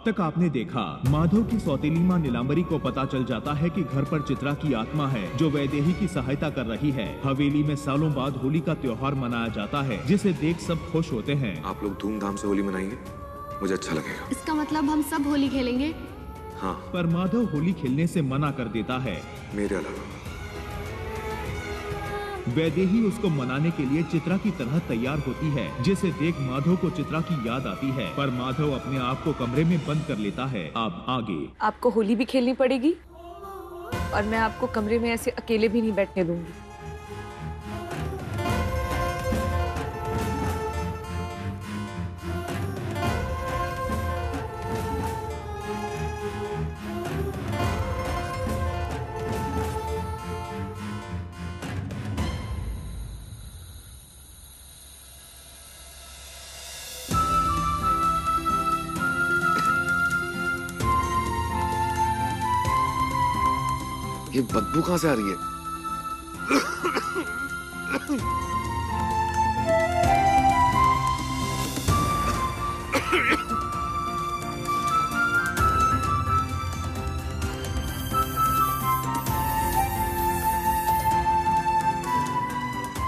तक आपने देखा, माधव की सौतेली मां नीलांबरी को पता चल जाता है कि घर पर चित्रा की आत्मा है जो वैदेही की सहायता कर रही है। हवेली में सालों बाद होली का त्योहार मनाया जाता है, जिसे देख सब खुश होते हैं। आप लोग धूमधाम से होली मनाएंगे, मुझे अच्छा लगेगा। इसका मतलब हम सब होली खेलेंगे? हाँ। पर माधव होली खेलने से मना कर देता है, मेरे अलावा। वैदेही उसको मनाने के लिए चित्रा की तरह तैयार होती है, जिसे देख माधव को चित्रा की याद आती है, पर माधव अपने आप को कमरे में बंद कर लेता है। अब आगे आपको होली भी खेलनी पड़ेगी और मैं आपको कमरे में ऐसे अकेले भी नहीं बैठने दूंगी। ये बदबू कहां से आ रही है?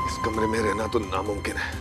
इस कमरे में रहना तो नामुमकिन है।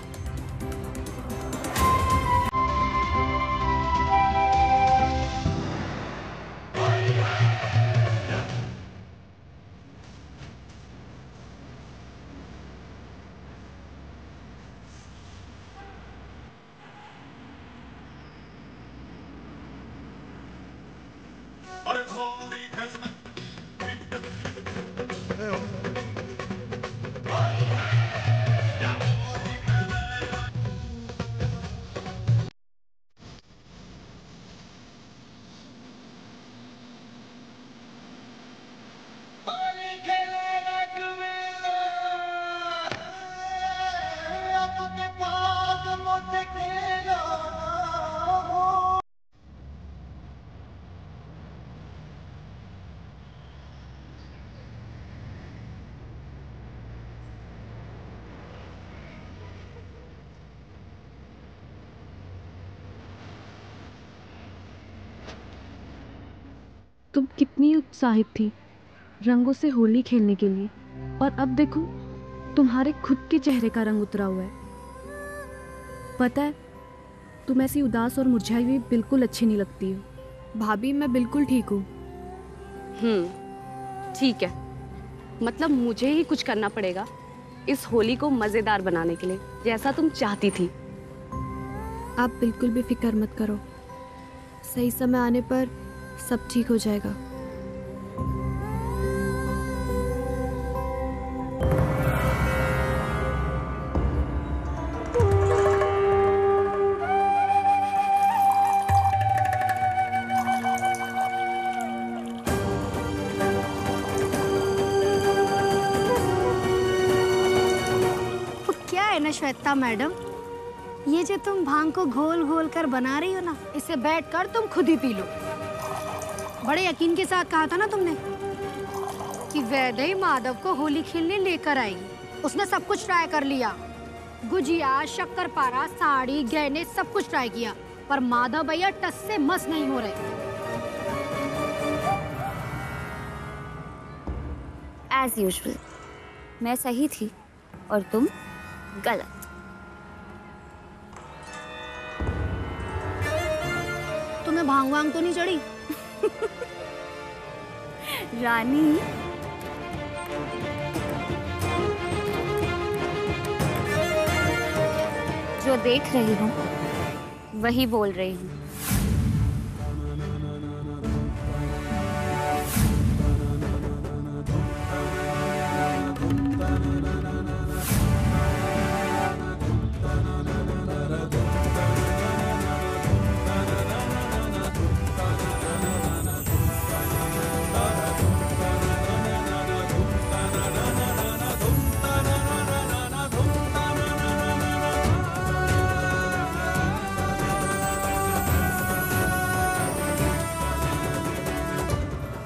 तुम कितनी उत्साहित थी रंगों से होली खेलने के लिए, और अब देखो तुम्हारे खुद के चेहरे का रंग उतरा हुआ है। पता है, तुम ऐसी उदास और मुरझाई हुई बिल्कुल अच्छी नहीं लगती हो। भाभी मैं बिल्कुल ठीक हूँ। ठीक है, मतलब मुझे ही कुछ करना पड़ेगा इस होली को मजेदार बनाने के लिए, जैसा तुम चाहती थी। आप बिल्कुल भी फिक्र मत करो, सही समय आने पर सब ठीक हो जाएगा। तो क्या है ना श्वेता मैडम, ये जो तुम भांग को घोल घोल कर बना रही हो ना, इसे बैठकर तुम खुद ही पी लो। बड़े यकीन के साथ कहा था ना तुमने कि वैदेही माधव को होली खेलने लेकर आएगी। उसने सब कुछ ट्राई कर लिया, गुजिया, शक्करपारा, साड़ी, गहने, सब कुछ ट्राई किया, पर माधव भैया टस से मस नहीं हो रहे। एज यूजुअल मैं सही थी और तुम गलत। तुम्हें भांग वांग तो नहीं चढ़ी? रानी, जो देख रही हूँ वही बोल रही हूँ।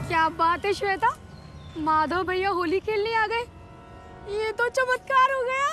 क्या बात है श्वेता, माधव भैया होली खेलने आ गए। ये तो चमत्कार हो गया।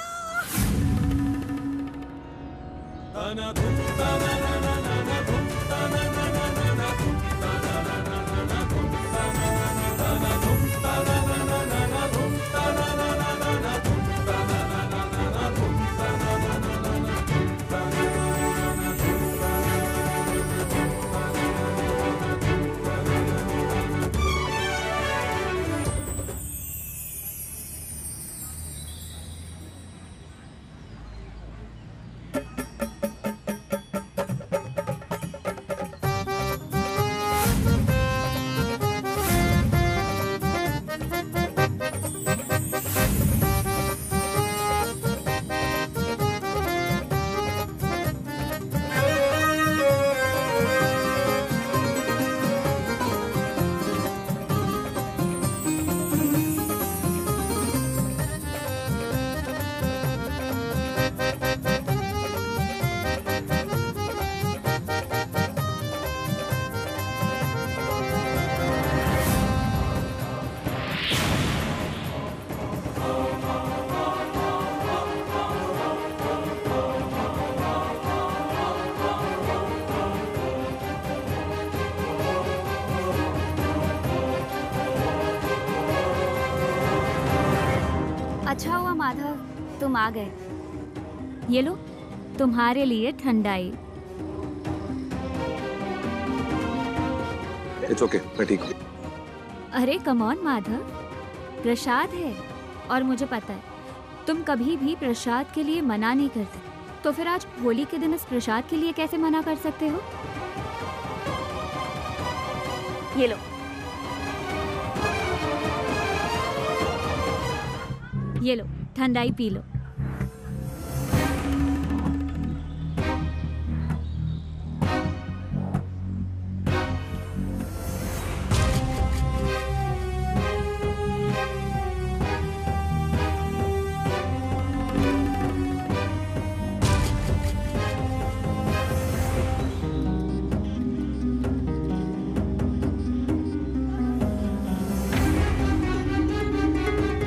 माधव, तुम आ गए। ये लो तुम्हारे लिए ठंडाई। इट्स ओके, मैं ठीक हूँ। अरे कम ऑन माधव, प्रसाद है और मुझे पता है तुम कभी भी प्रसाद के लिए मना नहीं करते, तो फिर आज होली के दिन इस प्रसाद के लिए कैसे मना कर सकते हो? ये लो। ये लो ठंडाई पी लो।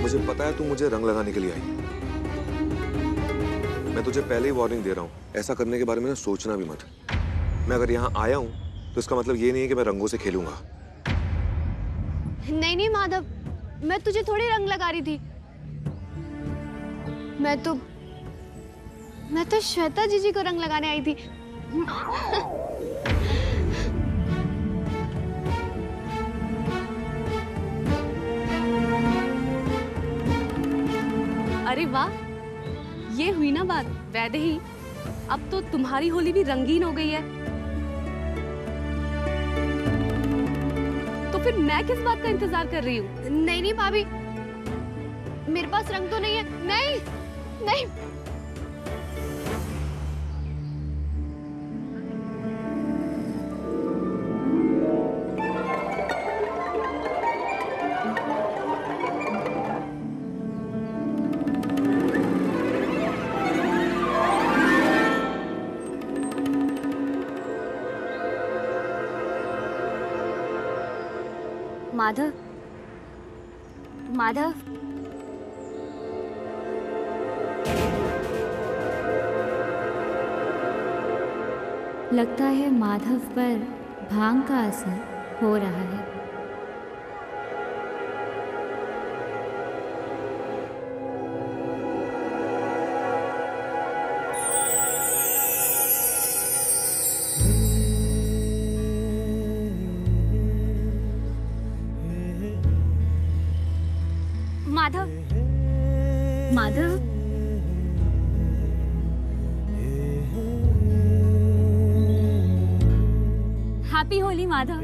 मुझे पता है तू मुझे रंग लगाने के लिए आई। मैं तुझे पहले ही वार्निंग दे रहा हूँ, ऐसा करने के बारे में सोचना भी मत। मैं अगर यहाँ आया हूँ तो इसका मतलब ये नहीं है कि मैं रंगों से खेलूंगा। नहीं नहीं माधव, मैं तुझे थोड़ी रंग लगा रही थी। मैं तो श्वेता जीजी को रंग लगाने आई थी। अरे वाह, ये हुई ना बात वैदेही। अब तो तुम्हारी होली भी रंगीन हो गई है। तो फिर मैं किस बात का इंतजार कर रही हूँ? नहीं नहीं भाभी, मेरे पास रंग तो नहीं है। नहीं नहीं। माधव, माधव, लगता है माधव पर भांग का असर हो रहा है। माधव, माधव, हैप्पी होली माधव।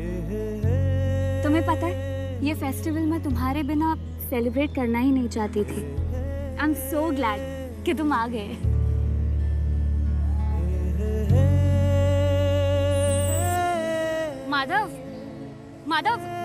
तुम्हें पता है ये फेस्टिवल मैं तुम्हारे बिना सेलिब्रेट करना ही नहीं चाहती थी। आई एम सो ग्लैड कि तुम आ गए। माधव, माधव,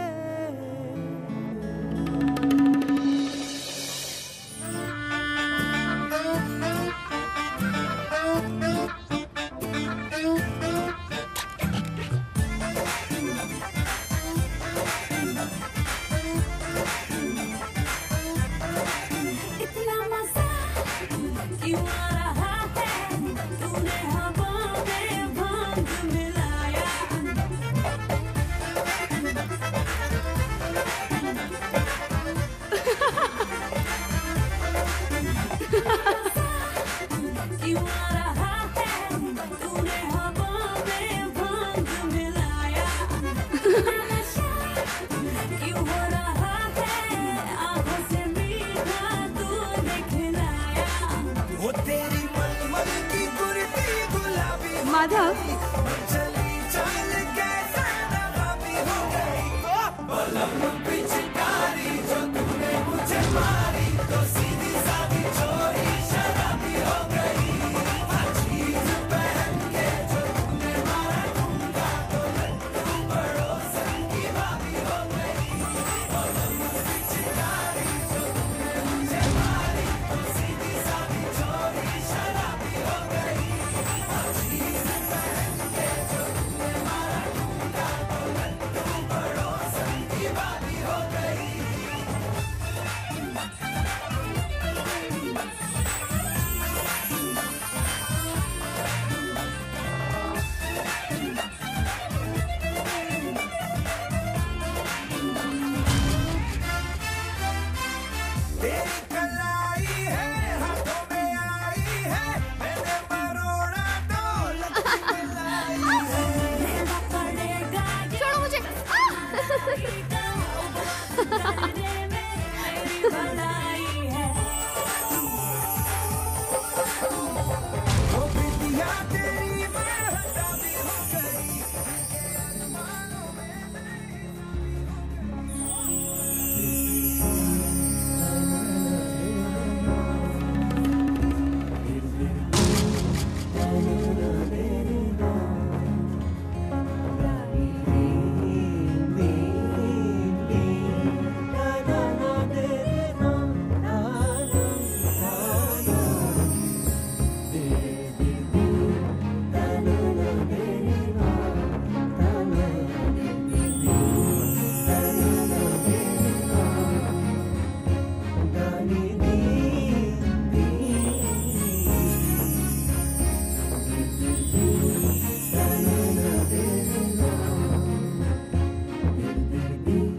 माधव,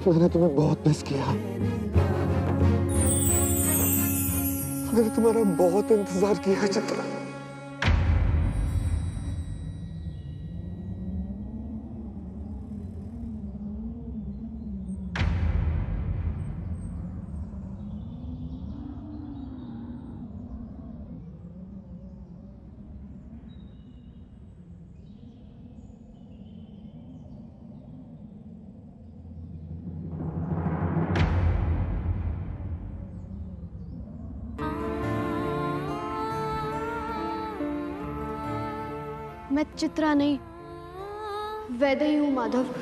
मैंने तुम्हें बहुत मिस किया। मैंने तुम्हारा बहुत इंतजार किया चित्रा। मैं चित्रा नहीं, वैदेही हूँ माधव।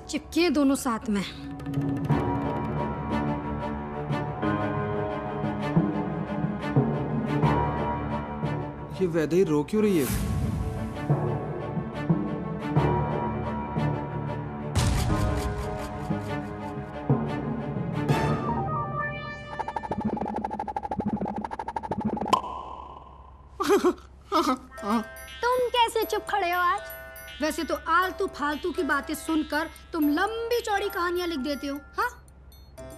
चिपके हैं दोनों साथ में। ये वैदेही रो क्यों रही है? तुम कैसे चुप खड़े हो आज? वैसे तो आलतू फालतू की बातें सुनकर तुम लंबी चौड़ी कहानियां लिख देते हो। हाँ,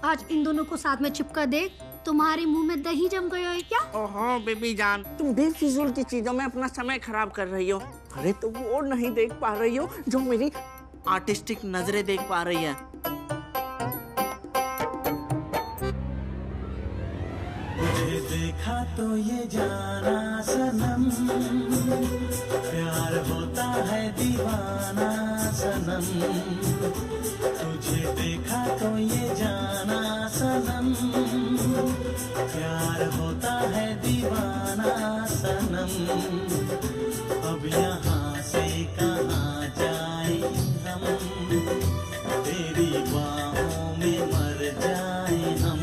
आज इन दोनों को साथ में चिपका देख तुम्हारे मुंह में दही जम गया है क्या? ओहो बेबी जान, तुम बेफिजूल की चीजों में अपना समय खराब कर रही हो। अरे तुम वो नहीं देख पा रही हो जो मेरी आर्टिस्टिक नजरें देख पा रही है। तुझे देखा तो ये जाना सनम, प्यार होता है दीवाना सनम। तुझे देखा तो ये जाना सनम, प्यार होता है दीवाना सनम। अब यहाँ से कहाँ जाए हम, तेरी बाहों में मर जाए हम।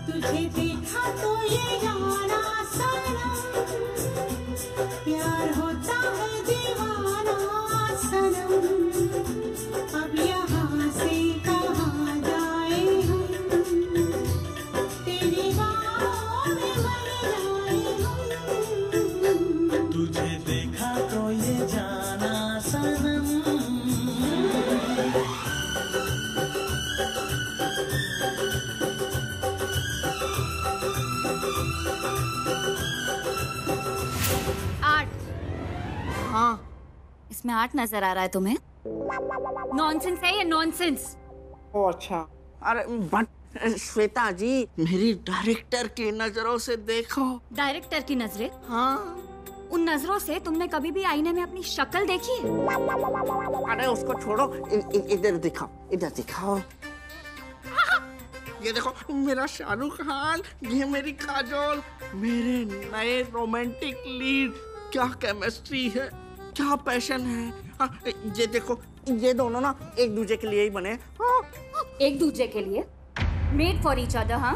तुझे देखा तो ये जाना सनम, प्यार होता है दीवाना सनम। अब यहाँ से कहाँ जाए हम, तेरी बाहों में मर जाए हम। तुझे देखा तो ये जाना सनम। हाँ, इसमें आर्ट नजर आ रहा है तुम्हें? नॉनसेंस है ये, नॉनसेंस। ओ अच्छा, अरे बट श्वेता जी, मेरी डायरेक्टर की नजरों से देखो। डायरेक्टर की नजरें? हाँ। उन नजरों से तुमने कभी भी आईने में अपनी शक्ल देखी है? अरे उसको छोड़ो, इधर दिखाओ, इधर दिखाओ। ये देखो मेरा शाहरुख खान, ये मेरी काजोल, मेरे नए रोमांटिक लीड। क्या केमिस्ट्री है, क्या पैशन है। हाँ, ये देखो, ये दोनों ना एक दूसरे के लिए ही बने। हाँ। एक दूसरे के लिए? Made for each other. हाँ,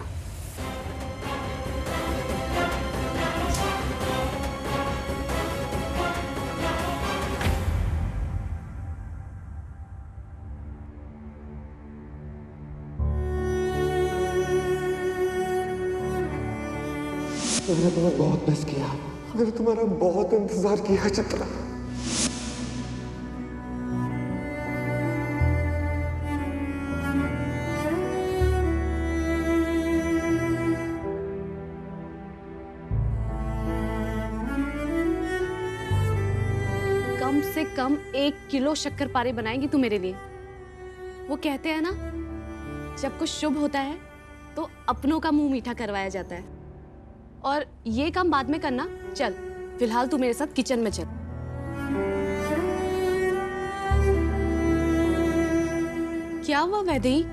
मैंने तुम्हें बहुत मिस किया। मैंने तुम्हारा बहुत इंतजार किया चित्रा। कम से कम 1 किलो शक्करपारे बनाएगी तू मेरे लिए। वो कहते हैं ना, जब कुछ शुभ होता है तो अपनों का मुंह मीठा करवाया जाता है। और ये काम बाद में करना। चल फिलहाल तू मेरे साथ किचन में चल। क्या हुआ वैदेही,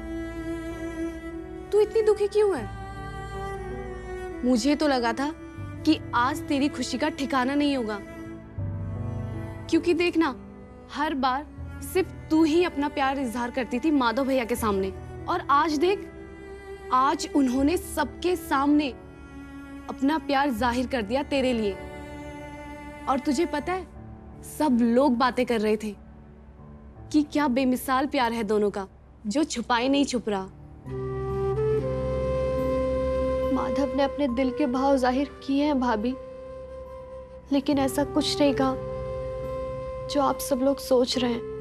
तू इतनी दुखी क्यों है? मुझे तो लगा था कि आज तेरी खुशी का ठिकाना नहीं होगा, क्योंकि देखना हर बार सिर्फ तू ही अपना प्यार इजहार करती थी माधव भैया के सामने, और आज देख, आज उन्होंने सबके सामने अपना प्यार जाहिर कर दिया तेरे लिए। और तुझे पता है, सब लोग बातें कर रहे थे कि क्या बेमिसाल प्यार है दोनों का, जो छुपाए नहीं छुप रहा। माधव ने अपने दिल के भाव जाहिर किए हैं भाभी, लेकिन ऐसा कुछ नहीं कहा जो आप सब लोग सोच रहे हैं।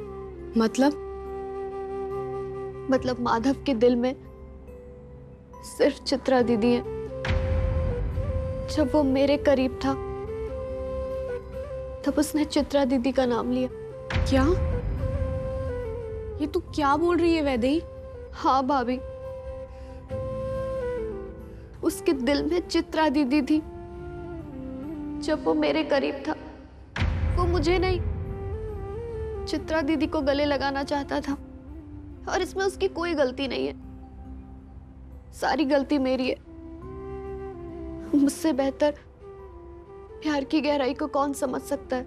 मतलब माधव के दिल में सिर्फ चित्रा दीदी है। जब वो मेरे करीब था तब उसने चित्रा दीदी का नाम लिया। क्या? ये तू क्या बोल रही है वैदेही? हाँ भाभी, उसके दिल में चित्रा दीदी थी। जब वो मेरे करीब था, वो मुझे नहीं, चित्रा दीदी को गले लगाना चाहता था, और इसमें उसकी कोई गलती नहीं है। सारी गलती मेरी है। मुझसे बेहतर प्यार की गहराई को कौन समझ सकता है।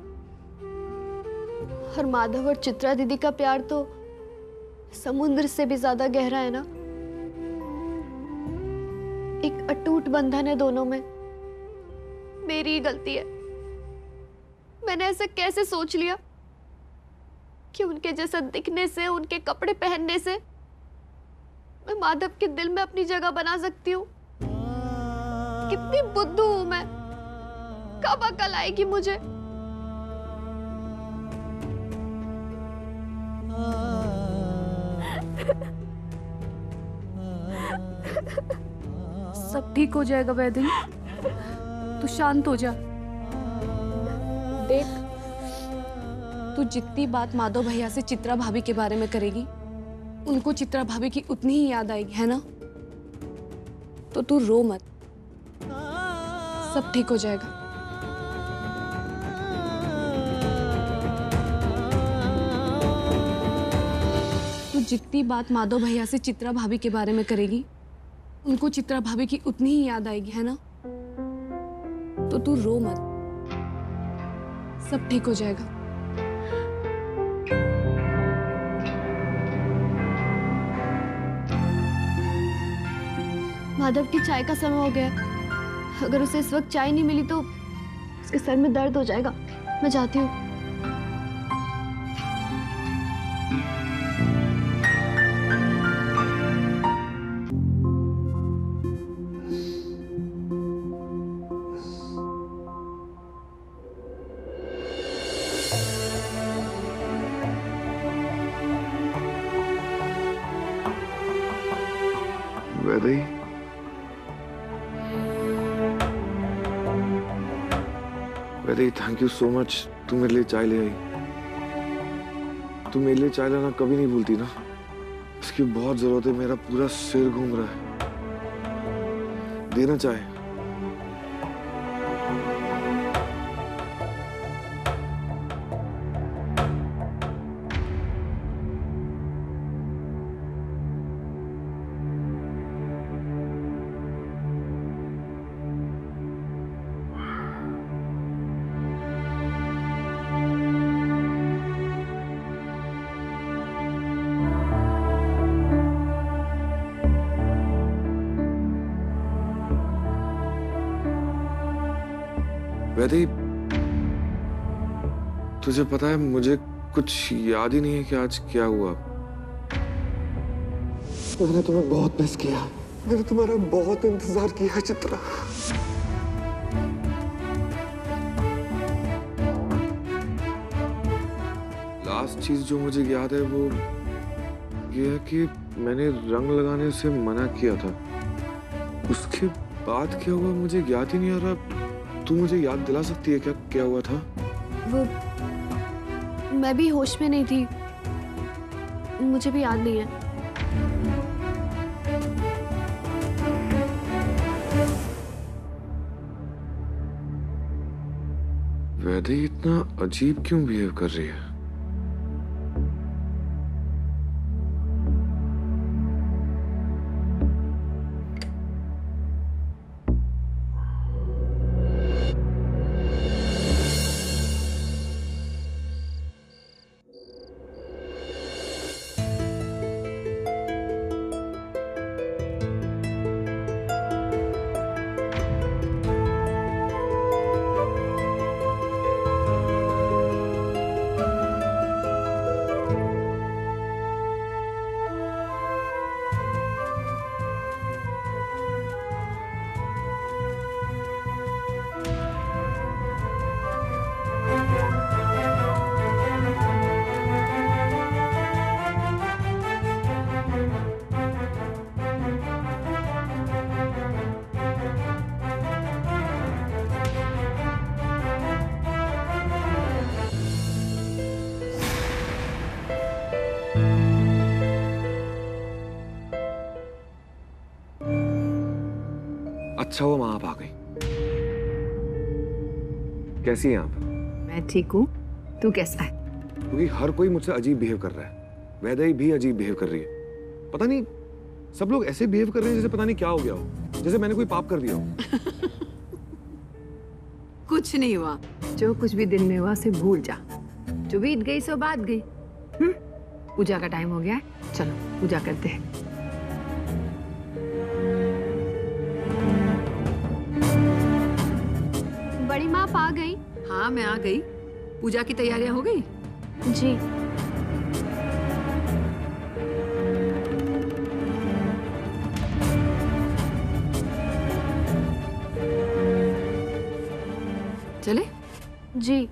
और माधव और चित्रा दीदी का प्यार तो समुद्र से भी ज्यादा गहरा है ना। एक अटूट बंधन है दोनों में। मेरी ही गलती है। मैंने ऐसा कैसे सोच लिया कि उनके जैसा दिखने से, उनके कपड़े पहनने से मैं माधव के दिल में अपनी जगह बना सकती हूँ। कितनी बुद्धू हूं मैं। कब अकल आएगी मुझे? सब ठीक हो जाएगा वैदेही, तू शांत हो जा। देख, तू जितनी बात माधव भैया से चित्रा भाभी के बारे में करेगी, उनको चित्रा भाभी की उतनी ही याद आएगी, है ना? तो तू रो मत, सब ठीक हो जाएगा। तू जितनी बात माधव भैया से चित्रा भाभी के बारे में करेगी, उनको चित्रा भाभी की उतनी ही याद आएगी, है ना? तो तू रो मत, सब ठीक हो जाएगा। माधव की चाय का समय हो गया। अगर उसे इस वक्त चाय नहीं मिली तो उसके सर में दर्द हो जाएगा। मैं जाती हूँ। Vaidehi, Vaidehi, thank you so much. तू मेरे लिए चाय ले आई। तू मेरे लिए चाय लाना कभी नहीं भूलती ना। इसकी बहुत जरूरत है। मेरा पूरा सिर घूम रहा है। देना चाय। वैदेही, तुझे पता है, मुझे कुछ याद ही नहीं है कि आज क्या हुआ। मैंने तुम्हें बहुत मिस किया। मैंने तुम्हारा बहुत इंतजार किया है चित्रा। लास्ट चीज जो मुझे याद है वो ये है कि मैंने रंग लगाने से मना किया था। उसके बाद क्या हुआ मुझे याद ही नहीं आ रहा। तू मुझे याद दिला सकती है क्या, क्या हुआ था? वो मैं भी होश में नहीं थी। मुझे भी याद नहीं है। वैदेही इतना अजीब क्यों बिहेव कर रही है? अच्छा हुआ माँ आप आ गई। कैसी हैं आप? मैं ठीक हूँ, तू कैसा है? क्योंकि हर कोई मुझसे अजीब बिहेव कर रहा है। वैदेही भी अजीब बिहेव कर रही है। पता नहीं सब लोग ऐसे बिहेव कर रहे हैं जैसे पता नहीं क्या हो गया हो, जैसे मैंने कोई पाप कर दिया हो। कुछ नहीं हुआ, जो कुछ भी दिन में हुआ उसे भूल जा। जो बीत गई सो बात गई। पूजा का टाइम हो गया है, चलो पूजा करते हैं। बड़ी माँ आप आ गई? हाँ मैं आ गई। पूजा की तैयारियां हो गई? जी। चले? जी।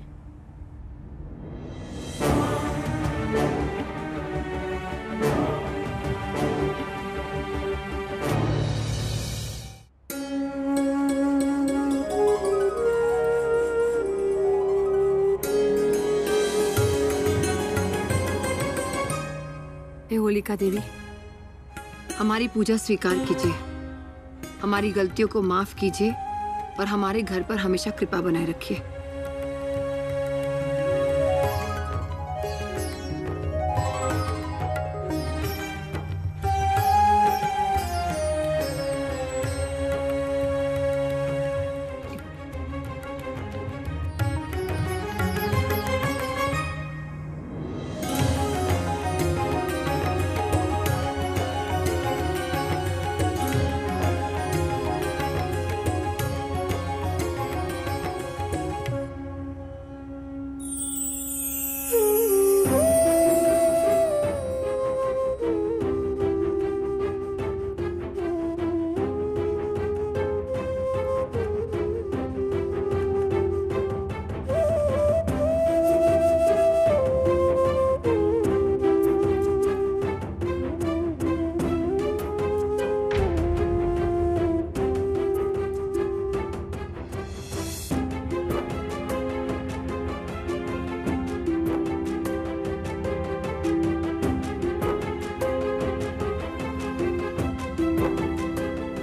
होलिका देवी, हमारी पूजा स्वीकार कीजिए, हमारी गलतियों को माफ कीजिए और हमारे घर पर हमेशा कृपा बनाए रखिए।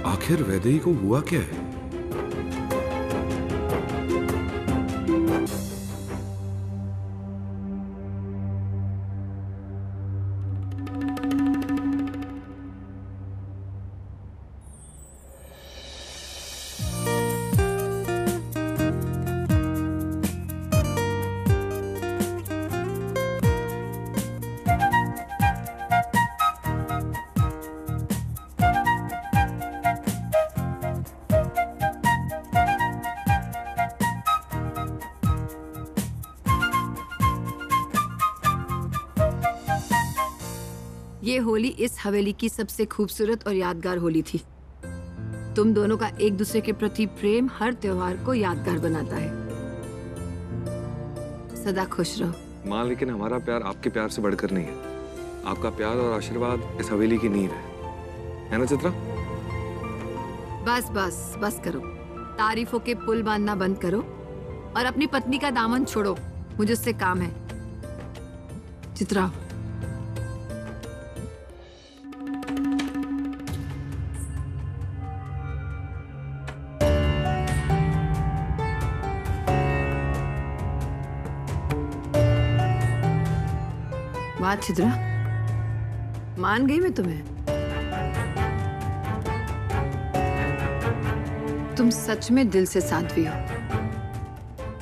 आखिर वैदेही को हुआ क्या है? ये होली इस हवेली की सबसे खूबसूरत और यादगार होली थी। तुम दोनों का एक दूसरे के प्रति प्रेम हर त्योहार को यादगार बनाता है। सदा खुश रहो। माँ, लेकिन हमारा प्यार आपके प्यार से बढ़कर नहीं है। आपका प्यार और आशीर्वाद इस हवेली की नींव है ना चित्रा? बस बस बस करो। तारीफों के पुल बांधना बंद करो और अपनी पत्नी का दामन छोड़ो। मुझे उससे काम है। चित्रा, वाह चित्रा, मान गई मैं तुम्हें। तुम सच में दिल से साध्वी हो,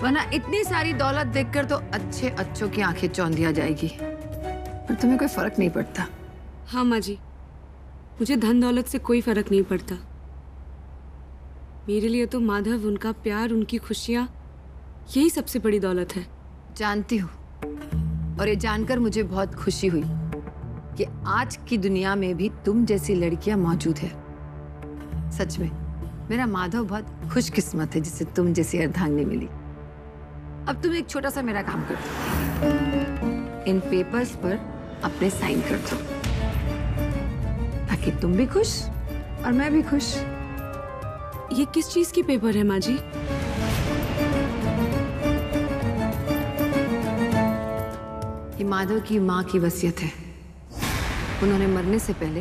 वरना इतनी सारी दौलत देखकर तो अच्छे अच्छों की आंखें चौंधिया जाएगी, पर तुम्हें कोई फर्क नहीं पड़ता। हाँ माँ जी, मुझे धन दौलत से कोई फर्क नहीं पड़ता। मेरे लिए तो माधव, उनका प्यार, उनकी खुशियाँ, यही सबसे बड़ी दौलत है। जानती हूँ, और ये जानकर मुझे बहुत खुशी हुई कि आज की दुनिया में भी तुम जैसी लड़कियां मौजूद है। सच में मेरा माधव बहुत खुशकिस्मत है जिसे तुम जैसी अर्धांगिनी मिली। अब तुम एक छोटा सा मेरा काम कर दो, इन पेपर्स पर अपने साइन कर दो, ताकि तुम भी खुश और मैं भी खुश। ये किस चीज की पेपर है माँ जी? ये माधव की माँ की वसीयत है। उन्होंने मरने से पहले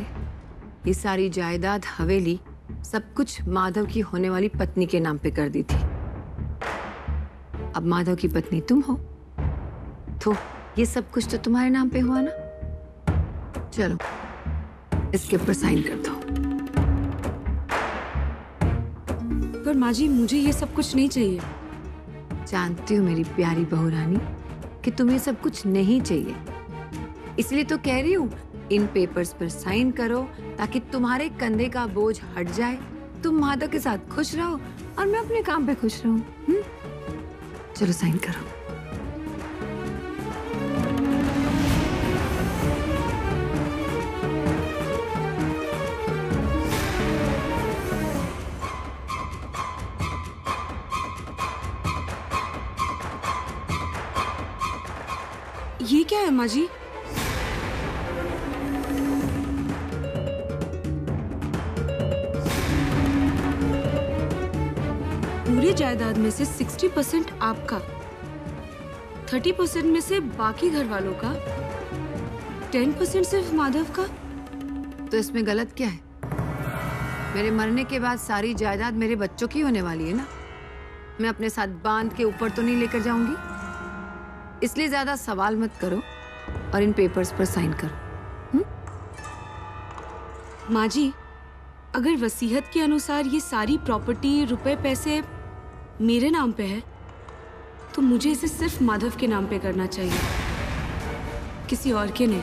ये सारी जायदाद, हवेली, सब कुछ माधव की होने वाली पत्नी के नाम पे कर दी थी। अब माधव की पत्नी तुम हो, तो ये सब कुछ तो तुम्हारे नाम पे हुआ ना। चलो इसके ऊपर साइन कर दो। पर माँ जी, मुझे ये सब कुछ नहीं चाहिए। जानती हूँ मेरी प्यारी बहू रानी कि तुम्हें सब कुछ नहीं चाहिए, इसलिए तो कह रही हूँ इन पेपर्स पर साइन करो, ताकि तुम्हारे कंधे का बोझ हट जाए, तुम माधव के साथ खुश रहो और मैं अपने काम पे खुश रहूं। चलो साइन करो। ये क्या है माँ जी? पूरी जायदाद में से 60% आपका, 30% में से बाकी घर वालों का, 10% सिर्फ माधव का। तो इसमें गलत क्या है? मेरे मरने के बाद सारी जायदाद मेरे बच्चों की होने वाली है ना। मैं अपने साथ बांध के ऊपर तो नहीं लेकर जाऊंगी, इसलिए ज्यादा सवाल मत करो और इन पेपर्स पर साइन करो। माँ जी, अगर वसीयत के अनुसार ये सारी प्रॉपर्टी, रुपए, पैसे मेरे नाम पे है, तो मुझे इसे सिर्फ माधव के नाम पे करना चाहिए, किसी और के नहीं।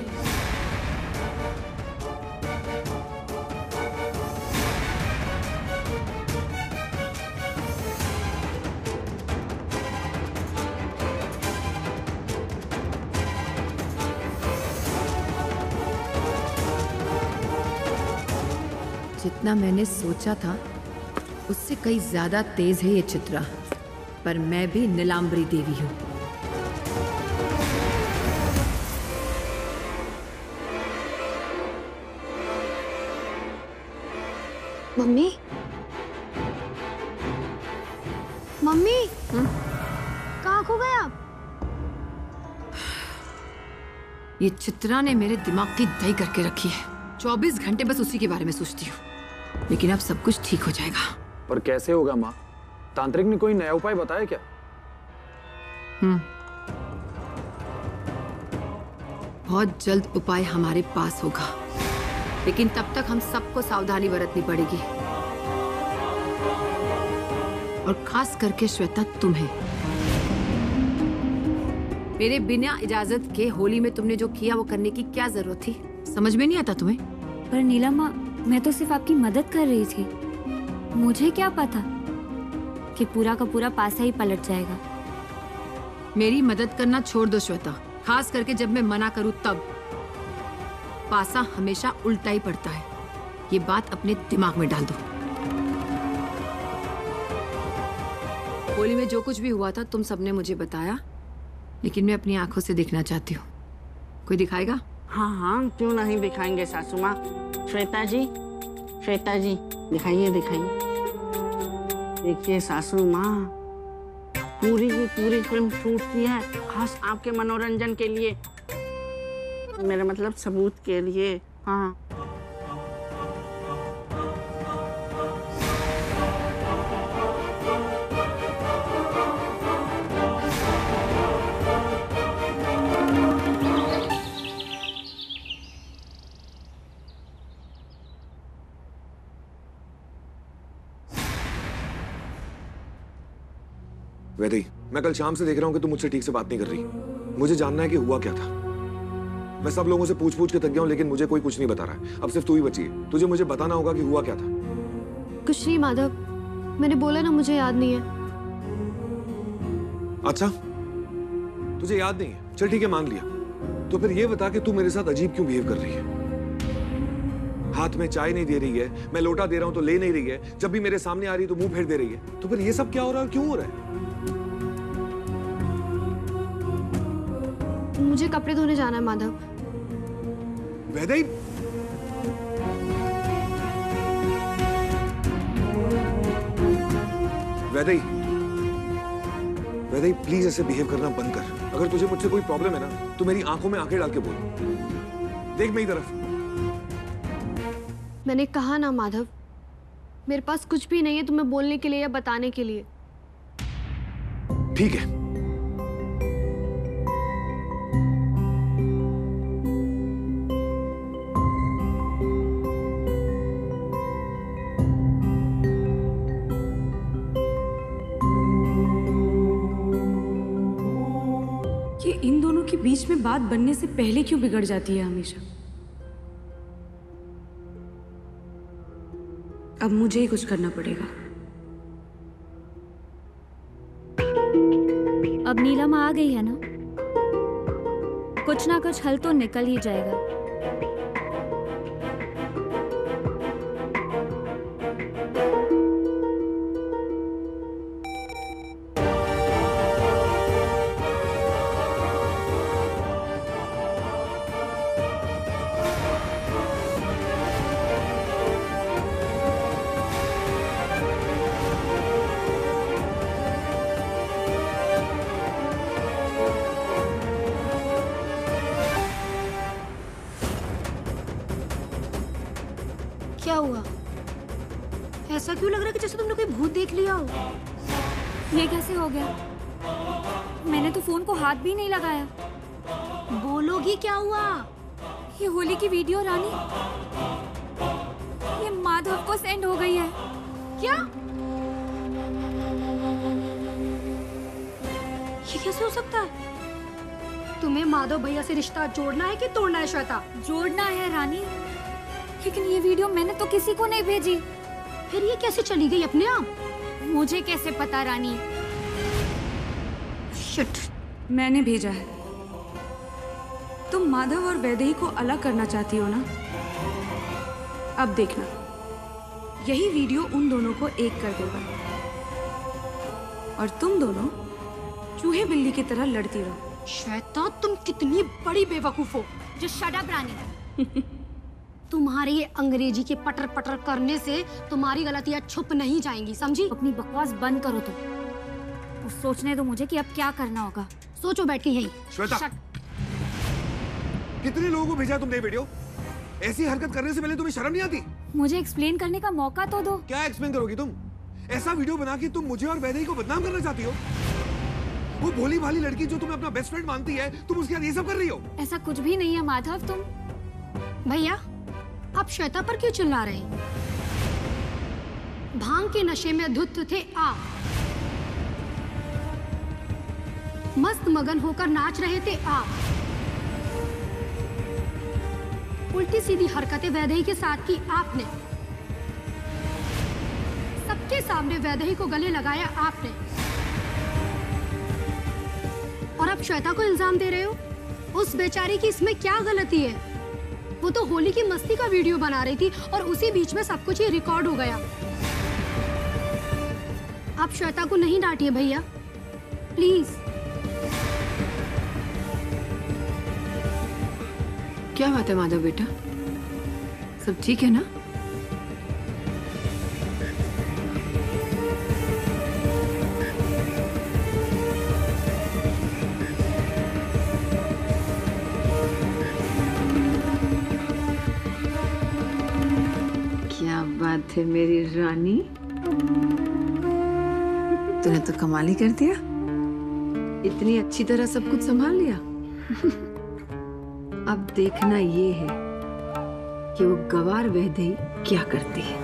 जितना मैंने सोचा था उससे कई ज्यादा तेज है ये चित्रा, पर मैं भी नीलांबरी देवी हूँ। मम्मी, मम्मी, कहाँ खो गए आप? ये चित्रा ने मेरे दिमाग की दही करके रखी है। 24 घंटे बस उसी के बारे में सोचती हूँ, लेकिन अब सब कुछ ठीक हो जाएगा। पर कैसे होगा माँ? तांत्रिक ने कोई नया उपाय बताया क्या? बहुत जल्द उपाय हमारे पास होगा, लेकिन तब तक हम सबको सावधानी बरतनी पड़ेगी, और खास करके श्वेता तुम्हें। मेरे बिना इजाजत के होली में तुमने जो किया वो करने की क्या जरूरत थी? समझ में नहीं आता तुम्हें? पर नीला माँ, मैं तो सिर्फ आपकी मदद कर रही थी। मुझे क्या पता कि पूरा का पूरा पासा ही पलट जाएगा। मेरी मदद करना छोड़ दो श्वेता, खास करके जब मैं मना करूं तब। पासा हमेशा उल्टा ही पड़ता है, ये बात अपने दिमाग में डाल दो। होली में जो कुछ भी हुआ था तुम सबने मुझे बताया, लेकिन मैं अपनी आंखों से देखना चाहती हूँ। कोई दिखाएगा? हाँ हाँ, क्यों नहीं दिखाएंगे सासू माँ। श्वेता जी, श्वेता जी, दिखाइए दिखाइए। देखिए सासू माँ, पूरी की पूरी फिल्म शूट की है, खास आपके मनोरंजन के लिए, मेरा मतलब सबूत के लिए। हाँ, वैदेही, मैं कल शाम से देख रहा हूँ कि तुम मुझसे ठीक से बात नहीं कर रही। मुझे जानना है कि हुआ क्या था। मैं सब लोगों से पूछ पूछ के थक गया हूँ, लेकिन मुझे कोई कुछ नहीं बता रहा है। अब सिर्फ तू ही बची है। तुझे मुझे बताना होगा कि हुआ क्या था। कुछ नहीं माधव, मैंने बोला ना मुझे याद नहीं है। अच्छा, तुझे याद नहीं है? चल ठीक है, मान लिया। तो फिर ये बता कि तू मेरे साथ अजीब क्यों बिहेव कर रही है? हाथ में चाय नहीं दे रही है, मैं लोटा दे रहा हूं तो ले नहीं रही है, जब भी मेरे सामने आ रही है तो मुंह फेर दे रही है। तो फिर ये सब क्या हो रहा है और क्यों हो रहा है? मुझे कपड़े धोने जाना है माधव। वैदेही, वैदेही, वैदेही प्लीज ऐसे बिहेव करना बंद कर। अगर तुझे मुझसे कोई प्रॉब्लम है ना तो मेरी आंखों में आंखें डाल के बोल। देख मेरी तरफ। मैंने कहा ना माधव, मेरे पास कुछ भी नहीं है तुम्हें बोलने के लिए या बताने के लिए। ठीक है, ये इन दोनों के बीच में बात बनने से पहले क्यों बिगड़ जाती है हमेशा? अब मुझे ही कुछ करना पड़ेगा। अब नीलम आ गई है ना, कुछ ना कुछ हल तो निकल ही जाएगा। क्या हुआ? ऐसा क्यों लग रहा है कि जैसे तुमने कोई भूत देख लिया हो? ये कैसे हो गया? मैंने तो फोन को हाथ भी नहीं लगाया। बोलोगी क्या हुआ? ये होली की वीडियो रानी, ये माधव को सेंड हो गई है। क्या? ये कैसे हो सकता है? तुम्हें माधव भैया से रिश्ता जोड़ना है कि तोड़ना है श्वेता? जोड़ना है रानी, लेकिन ये वीडियो मैंने तो किसी को नहीं भेजी। फिर ये कैसे चली गई अपने आप? मुझे कैसे पता रानी? शिट, मैंने भेजा है। तुम माधव और वैदेही को अलग करना चाहती हो ना? अब देखना, यही वीडियो उन दोनों को एक कर देगा और तुम दोनों चूहे बिल्ली की तरह लड़ती रहो। श्वेता, तुम कितनी बड़ी बेवकूफ हो। जो शट अप रानी। तुम्हारे ये अंग्रेजी के पटर पटर करने से तुम्हारी गलतियां छुप नहीं जाएंगी, समझी? अपनी बकवास बंद करो तुम, तो सोचने दो मुझे कि अब क्या करना होगा। सोचो बैठ के यही। श्वेता, कितने लोगों को भेजा तुमने वीडियो? ऐसी हरकत करने से पहले तुम्हें शर्म नहीं आती? मुझे एक्सप्लेन करने का मौका तो दो। क्या एक्सप्लेन करोगी तुम? ऐसा वीडियो बना के तुम मुझे और वैदेही को बदनाम करना चाहती हो? वो भोली भाली लड़की जो तुम्हें अपना बेस्ट फ्रेंड मानती है, तुम उसके साथ ये सब कर रही हो? ऐसा कुछ भी नहीं है माधव। तुम भैया, आप श्वेता पर क्यों चिल्ला रहे हैं? भांग के नशे में धुत थे आप, मस्त मगन होकर नाच रहे थे आप, उल्टी सीधी हरकतें वैदेही के साथ की आपने, सबके सामने वैदेही को गले लगाया आपने, और अब श्वेता को इल्जाम दे रहे हो? उस बेचारी की इसमें क्या गलती है? वो तो होली की मस्ती का वीडियो बना रही थी और उसी बीच में सब कुछ ही रिकॉर्ड हो गया। आप श्वेता को नहीं डांटिए भैया, प्लीज। क्या बात है माधव बेटा, सब ठीक है ना? क्या बात है मेरी रानी, तूने तो कमाल ही कर दिया। इतनी अच्छी तरह सब कुछ संभाल लिया। अब देखना ये है कि वो गवार वैदेही क्या करती है।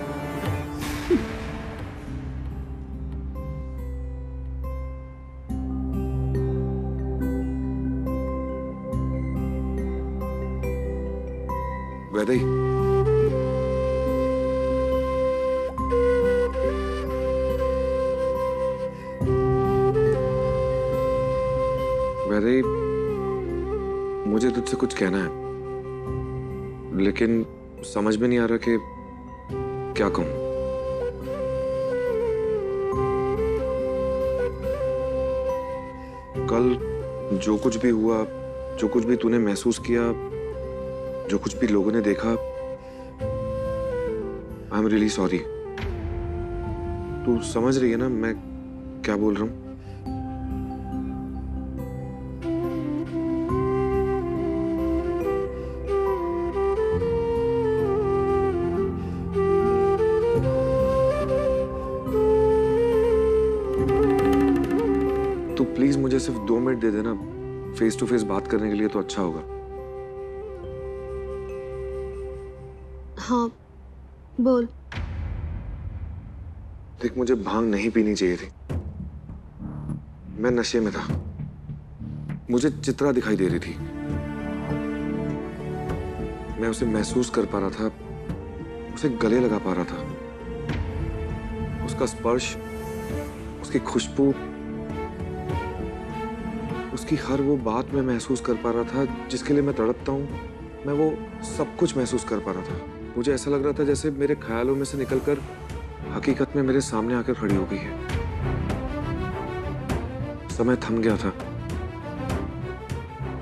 वैदेही, वैदेही, मुझे तुझसे कुछ कहना है, लेकिन समझ में नहीं आ रहा कि क्या कहूं। कल जो कुछ भी हुआ, जो कुछ भी तूने महसूस किया, जो कुछ भी लोगों ने देखा, आई एम रियली सॉरी। तू समझ रही है ना मैं क्या बोल रहा हूं? तो प्लीज मुझे सिर्फ 2 मिनट दे देना, फेस टू फेस बात करने के लिए तो अच्छा होगा। हाँ बोल। देख, मुझे भांग नहीं पीनी चाहिए थी, मैं नशे में था। मुझे चित्रा दिखाई दे रही थी, मैं उसे महसूस कर पा रहा था, उसे गले लगा पा रहा था, उसका स्पर्श, उसकी खुशबू, उसकी हर वो बात मैं महसूस कर पा रहा था जिसके लिए मैं तड़पता हूँ। मैं वो सब कुछ महसूस कर पा रहा था। मुझे ऐसा लग रहा था जैसे मेरे ख्यालों में से निकलकर हकीकत में मेरे सामने आकर खड़ी हो गई है। समय थम गया था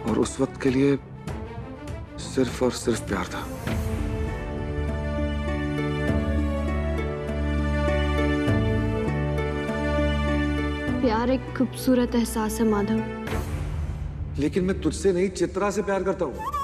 और उस वक्त के लिए सिर्फ और सिर्फ प्यार था। प्यार एक खूबसूरत एहसास है माधव। लेकिन मैं तुझसे नहीं, चित्रा से प्यार करता हूँ।